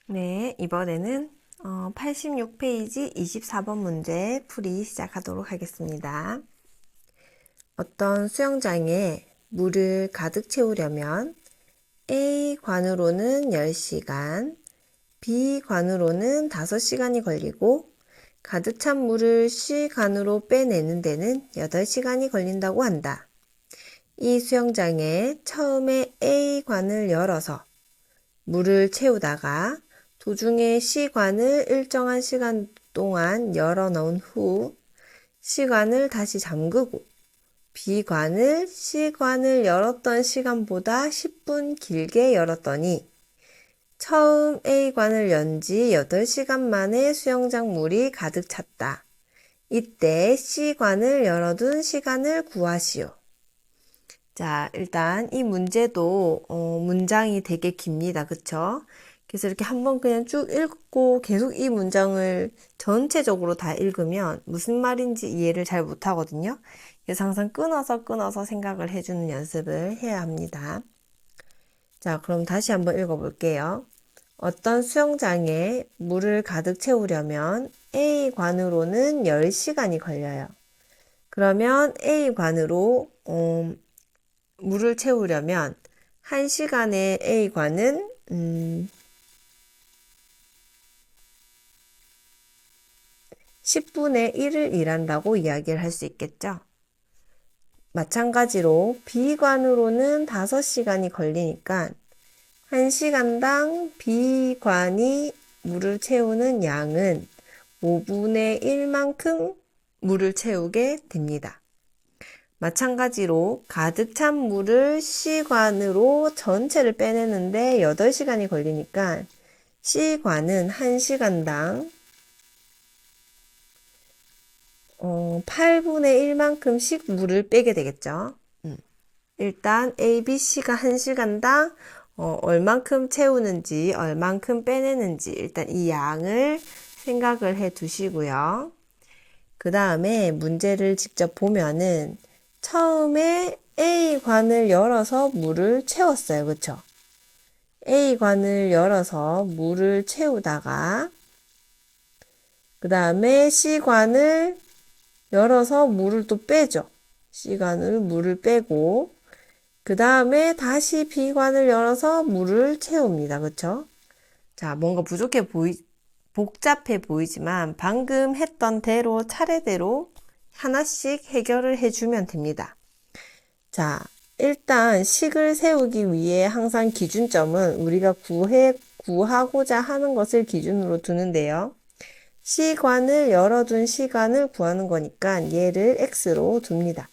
네, 이번에는 86페이지 24번 문제 풀이 시작하도록 하겠습니다. 어떤 수영장에 물을 가득 채우려면 A 관으로는 10시간, B 관으로는 5시간이 걸리고 가득 찬 물을 C 관으로 빼내는 데는 8시간이 걸린다고 한다. 이 수영장에 처음에 A 관을 열어서 물을 채우다가 도중에 C관을 일정한 시간 동안 열어 넣은 후 C관을 다시 잠그고 B관을 C관을 열었던 시간보다 10분 길게 열었더니 처음 A관을 연 지 8시간 만에 수영장 물이 가득 찼다. 이때 C관을 열어둔 시간을 구하시오. 자, 일단 이 문제도 문장이 되게 깁니다. 그쵸? 그래서 이렇게 한번 그냥 쭉 읽고 계속 이 문장을 전체적으로 다 읽으면 무슨 말인지 이해를 잘 못하거든요. 그래서 항상 끊어서 생각을 해주는 연습을 해야 합니다. 자, 그럼 다시 한번 읽어볼게요. 어떤 수영장에 물을 가득 채우려면 A관으로는 10시간이 걸려요. 그러면 A관으로 물을 채우려면 1시간에 A관은 10분의 1을 일한다고 이야기를 할 수 있겠죠. 마찬가지로 B관으로는 5시간이 걸리니까 1시간당 B관이 물을 채우는 양은 5분의 1만큼 물을 채우게 됩니다. 마찬가지로 가득 찬 물을 C관으로 전체를 빼내는데 8시간이 걸리니까 C관은 1시간당 8분의 1만큼씩 물을 빼게 되겠죠. 일단 A, B, C가 1시간당 얼만큼 채우는지, 얼만큼 빼내는지 일단 이 양을 생각을 해 두시고요. 그 다음에 문제를 직접 보면은 처음에 A관을 열어서 물을 채웠어요. 그쵸? A관을 열어서 물을 채우다가 그 다음에 C관을 열어서 물을 또 빼죠. C관을 물을 빼고 그 다음에 다시 B관을 열어서 물을 채웁니다. 그쵸? 자, 뭔가 복잡해 보이지만 방금 했던 대로 차례대로 하나씩 해결을 해주면 됩니다. 자, 일단 식을 세우기 위해 항상 기준점은 우리가 구하고자 하는 것을 기준으로 두는데요. C관을 열어둔 시간을 구하는 거니까 얘를 X로 둡니다.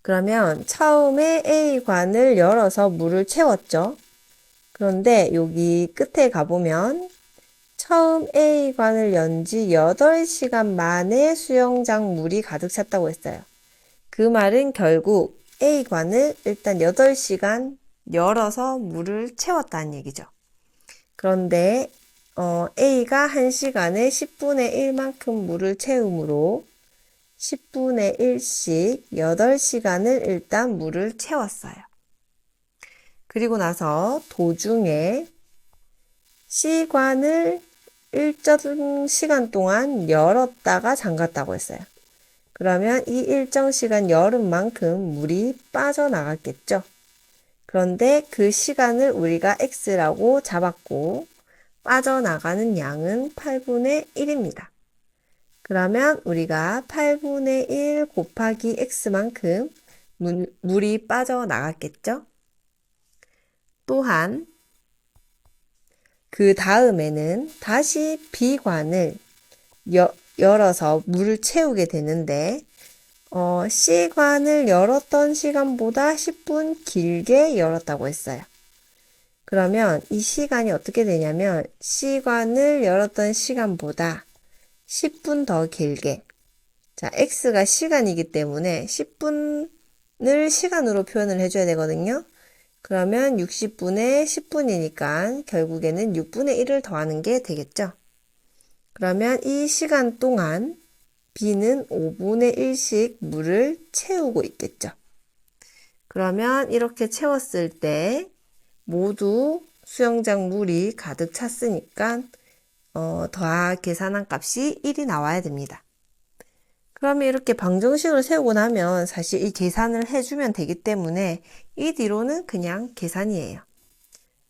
그러면 처음에 A관을 열어서 물을 채웠죠. 그런데 여기 끝에 가보면 처음 A관을 연 지 8시간 만에 수영장 물이 가득 찼다고 했어요. 그 말은 결국 A관을 일단 8시간 열어서 물을 채웠다는 얘기죠. 그런데 A가 1시간에 10분의 1만큼 물을 채우므로 10분의 1씩 8시간을 일단 물을 채웠어요. 그리고 나서 도중에 C관을 일정 시간 동안 열었다가 잠갔다고 했어요. 그러면 이 일정 시간 열은 만큼 물이 빠져나갔겠죠. 그런데 그 시간을 우리가 X라고 잡았고 빠져나가는 양은 8분의 1입니다. 그러면 우리가 8분의 1 곱하기 X만큼 물이 빠져나갔겠죠? 또한 그 다음에는 다시 B관을 열어서 물을 채우게 되는데 C관을 열었던 시간보다 10분 길게 열었다고 했어요. 그러면 이 시간이 어떻게 되냐면 C관을 열었던 시간보다 10분 더 길게, 자, X가 시간이기 때문에 10분을 시간으로 표현을 해줘야 되거든요. 그러면 60분에 10분이니까 결국에는 6분의 1을 더하는 게 되겠죠. 그러면 이 시간 동안 B는 5분의 1씩 물을 채우고 있겠죠. 그러면 이렇게 채웠을 때 모두 수영장 물이 가득 찼으니까 더하 계산한 값이 1이 나와야 됩니다. 그러면 이렇게 방정식을 세우고 나면 사실 이 계산을 해주면 되기 때문에 이 뒤로는 그냥 계산이에요.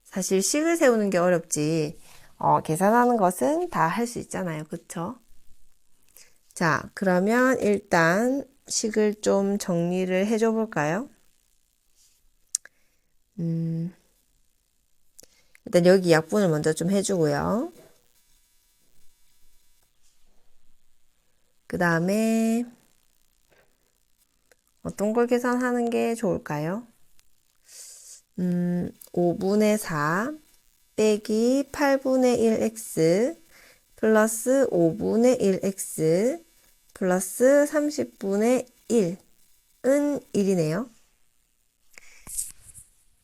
사실 식을 세우는 게 어렵지 계산하는 것은 다 할 수 있잖아요. 그쵸? 자, 그러면 일단 식을 좀 정리를 해줘 볼까요? 일단 여기 약분을 먼저 좀 해주고요. 그 다음에 어떤 걸 계산하는 게 좋을까요? 5분의 4 빼기 8분의 1x 플러스 5분의 1x 플러스 30분의 1은 1이네요.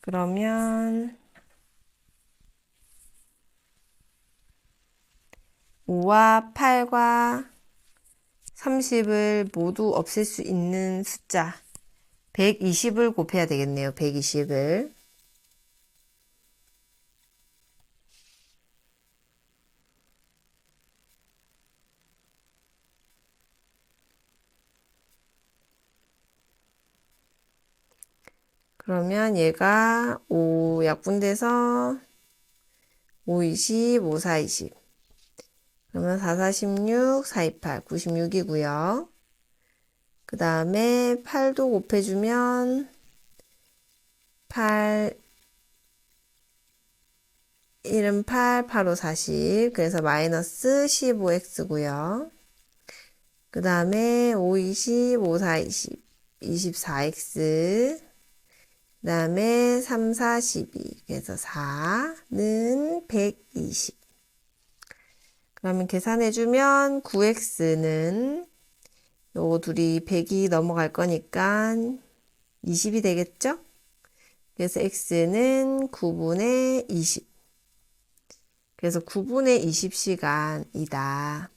그러면 5와 8과 30을 모두 없앨 수 있는 숫자 120을 곱해야 되겠네요. 120을. 그러면 얘가 5 약분돼서 5, 20, 5, 4, 20. 그러면 4, 4, 16, 4, 2, 8, 96이고요. 그 다음에 8도 곱해주면 8, 1은 8, 8, 5, 40. 그래서 마이너스 15x고요. 그 다음에 5, 20, 5, 4, 20, 24x. 그 다음에 3, 4, 12. 그래서 4는 120. 그러면 계산해주면 9x는 요 둘이 100이 넘어갈 거니까 20이 되겠죠? 그래서 x는 9분의 20. 그래서 9분의 20시간이다.